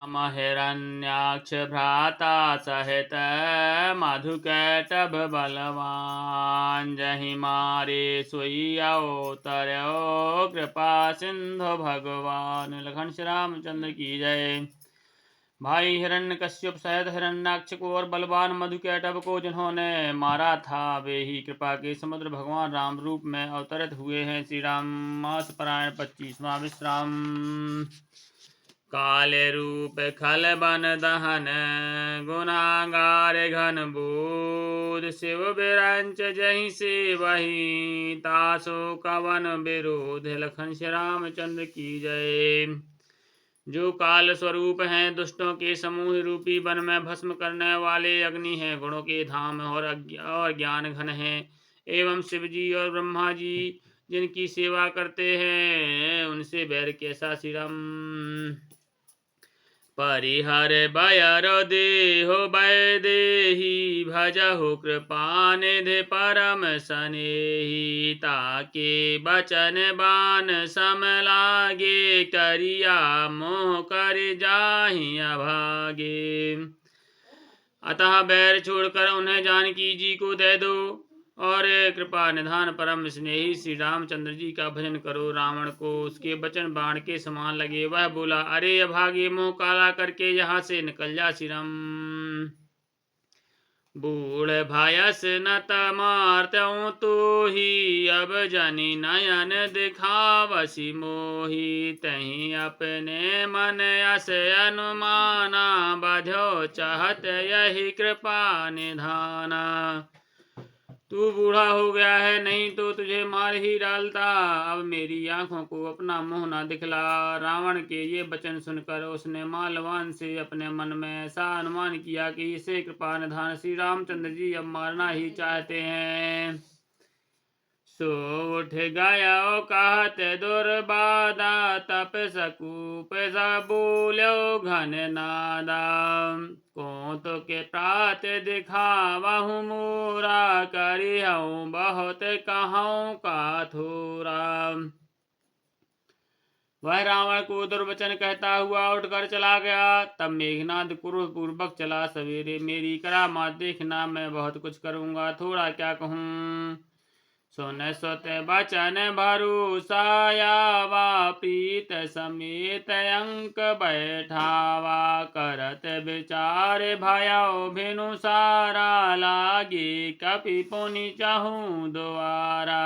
राम हिरण्याक्ष भ्राता सहित मधुकैटभ बलवान जहि मारे सोई अवतर्यो कृपा सिंधु भगवान। लखन श्री रामचंद्र की जय। भाई हिरण्यकश्यप सहित हिरण्याक्ष को और बलवान मधुकैटभ को जिन्होंने मारा था वे ही कृपा के समुद्र भगवान राम रूप में अवतरित हुए हैं। श्री राम मास पारायण 25वां विश्राम। काल रूप खल बन दहन गुनागार घन बूध शिव बिरंच जहि से वही तासो कवन विरोध। लखन श्री रामचंद्र की जय। जो काल स्वरूप हैं दुष्टों के समूह रूपी वन में भस्म करने वाले अग्नि हैं, गुणों के धाम और ज्ञान घन हैं, एवं शिव जी और ब्रह्मा जी जिनकी सेवा करते हैं उनसे बैर कैसा। श्री राम परिहर बयर देहो वैदेही भजहु कृपानिधि परम सनेही ताके बचन बान सम लागे करिया मोह कर जाहि अभागे। अतः बैर छोड़कर उन्हें जानकी जी को दे दो और कृपा निधान परम स्नेही श्री रामचंद्र जी का भजन करो। रावण को उसके वचन बाण के समान लगे। वह बोला, अरे अभागे मुंह काला करके यहाँ से निकल जा। श्री राम बूढ़ भायस न तमार्त्यौ तो ही अब जनि नयन दिखावसी मोही तही अपने मन अस अनुमाना बधो चाहत यही कृपा निधाना। तू बूढ़ा हो गया है, नहीं तो तुझे मार ही डालता। अब मेरी आंखों को अपना मुंह ना दिखला। रावण के ये वचन सुनकर उसने मालवान से अपने मन में ऐसा अनुमान किया कि इसे कृपा निधान श्री रामचंद्र जी अब मारना ही चाहते हैं। सो उठ गया कहत दुर्बादा तप सकूप बोलो घन नादा। को तो के प्रात दिखावहु मोरा करिहु बहुत कहूँ का थोरा। वह रावण को दुर्वचन कहता हुआ उठकर चला गया। तब मेघनाद क्रोध पूर्वक चला, सवेरे मेरी करामात देखना, मैं बहुत कुछ करूंगा, थोड़ा क्या कहूँ। सुन सुत बचन भरोसायावा प्रीत समेत अंक बैठावा करत विचार भयउ भिनु सारा लागे कपि पुनि चाहूं द्वारा।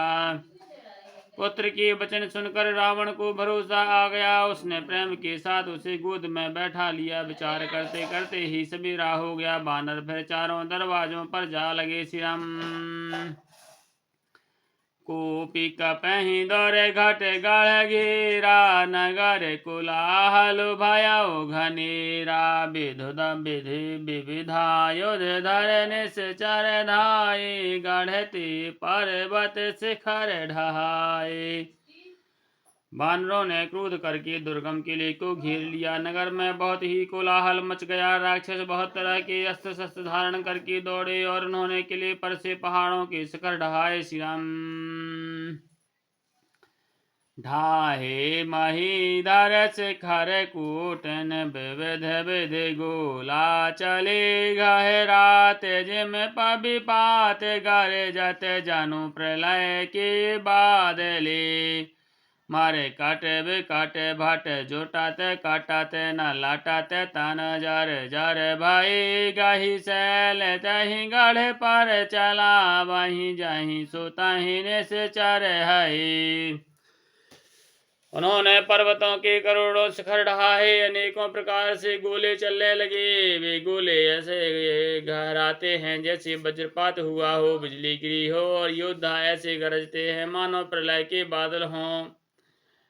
पुत्र के वचन सुनकर रावण को भरोसा आ गया। उसने प्रेम के साथ उसे गोद में बैठा लिया। विचार करते करते ही सवेरा हो गया। बानर फिर चारों दरवाजों पर जा लगे। श्री राम कोपी कपहि दौरे घट गढ़ घेरा नगर कोलाहल भयउ घनेरा। विधुद विधि विविधा युध धर निश्चर धाये गढ़ते पर्वत शिखर ढहाए। बानरों ने क्रोध करके दुर्गम किले को घेर लिया। नगर में बहुत ही कोलाहल मच गया। राक्षस बहुत तरह के अस्त्र शस्त्र धारण करके दौड़े और उन्होंने किले पर से पहाड़ों के शिखर ढहाए। श्री राम ढाहे महीधर शिखर कूटन विविध विधि गोला चले गहरात जिम पबिपात गरजत जनु प्रलय के बादले। मारे कट विकट भट जुटत कटत न लटत तन जर जर भई गही शैल तही गढ़ पर चला वहीं जहीं सुतहि निश्चर है। उन्होंने पर्वतों के करोड़ों शिखर ढहाए। अनेकों प्रकार से गोले चलने लगे। वे गोले ऐसे गहराते हैं जैसे वज्रपात हुआ हो, बिजली गिरी हो, और योद्धा ऐसे गरजते हैं मानो प्रलय के बादल हों।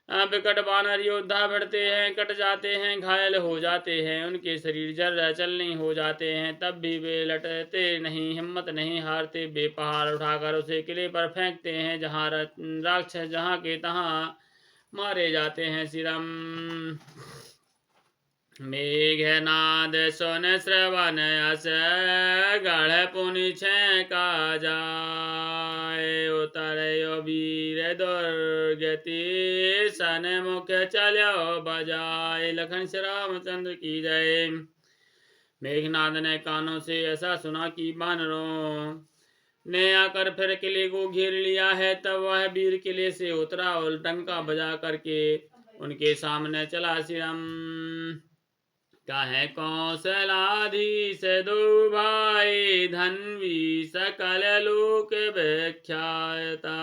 विकट बानर योद्धा भिड़ते हैं, कट जाते हैं, घायल हो जाते हैं, उनके शरीर जर्रा चलनी हो जाते हैं, तब भी वे लटते नहीं, हिम्मत नहीं हारते। वे पहाड़ उठाकर उसे किले पर फेंकते हैं। जहाँ राक्षस जहाँ के तहाँ मारे जाते हैं। श्री राम मेघनाद सुन श्रवण यस गढ़ पुनि का जाय उतरयो वीर दुर्गति सन मुख चलो बजाय। लखन श्री रामचंद्र की जय। मेघनाद ने कानों से ऐसा सुना कि बानरों ने आकर फिर किले को घेर लिया है। तब वह वीर किले से उतरा और डंका बजा करके उनके सामने चला। श्री राम कहे कौशलाधीश दो भाई धनवी सकल लोक विख्याता।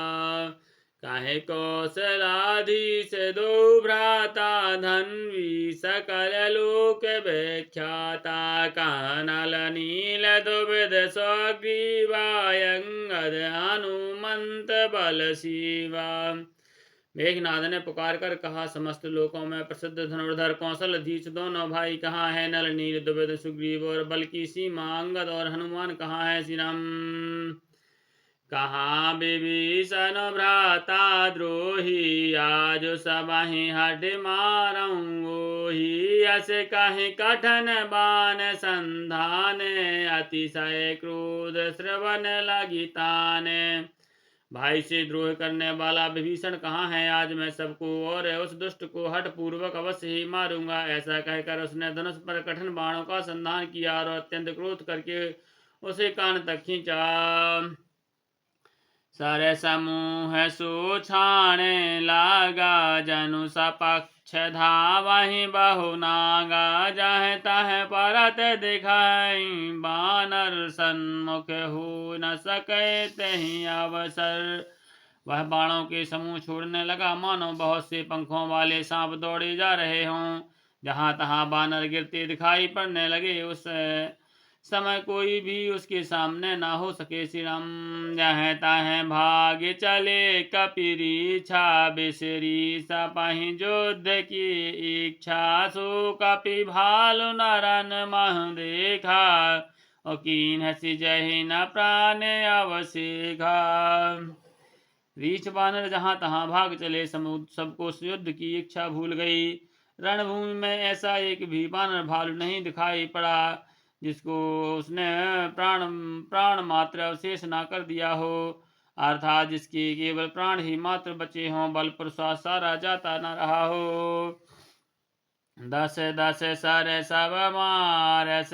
कहे कौशलाधीश दो भ्राता धनवी सकल लोक विख्याता। कानल नील दुविध स्वग्रीवायंगद हनुमंत बल शिवा। मेघनाद ने पुकार कर कहा, समस्त लोकों में प्रसिद्ध धनुर्धर कौशल धीश दोनों भाई कहाँ है? नल नील दुविध सुग्रीव और बल की सीमा अंगद और हनुमान कहाँ है? श्री राम कहाँ विभीषण भ्राता द्रोही आज सबहि हठ मारूंगी। यस कहि कठन बान संधान अतिशय क्रोध श्रवण लगी ताने। भाई से द्रोह करने वाला विभीषण कहाँ है? आज मैं सबको और उस दुष्ट को हठ पूर्वक अवश्य ही मारूंगा। ऐसा कहकर उसने धनुष पर कठिन बाणों का संधान किया और अत्यंत क्रोध करके उसे कान तक खींचा। सर समूह सो छाणे लागा जनु सपक्ष धावहि बहु नागा। जह तह परत दिखाई बानर सन्मुख हो न सके तहि अवसर। वह बाणों के समूह छोड़ने लगा मानो बहुत से पंखों वाले सांप दौड़े जा रहे हों। जहां तहां बानर गिरते दिखाई पड़ने लगे। उस समय कोई भी उसके सामने ना हो सके। श्री राम जहाँ तहाँ भाग चले कपिरी छा बिसरी सपहि युद्ध की इच्छा। सो कपि भालु नरन मह देखा और कीन हसी जहि न प्राण अवसेखा। रीछ बानर जहाँ तहाँ भाग चले, सबको युद्ध की इच्छा भूल गई। रणभूमि में ऐसा एक भी बानर भालू नहीं दिखाई पड़ा जिसको उसने प्राण मात्र अवशेष ना कर दिया हो, अर्थात जिसके केवल प्राण ही मात्र बचे हों, बल पुरुषार्थ सारा जाता न रहा हो। दस दस सर सब मारस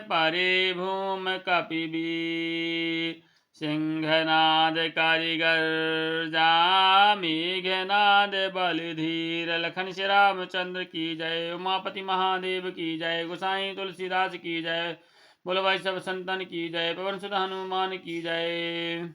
परि भूम कपिबीर। सिंहनाद कारीगर जा मेघनाद बलधीर। लखन श्री रामचंद्र की जय। उमापति महादेव की जय। गोसाई तुलसीदास की जय। बोलो भाई सब संतन की जय। पवन सुत हनुमान की जय।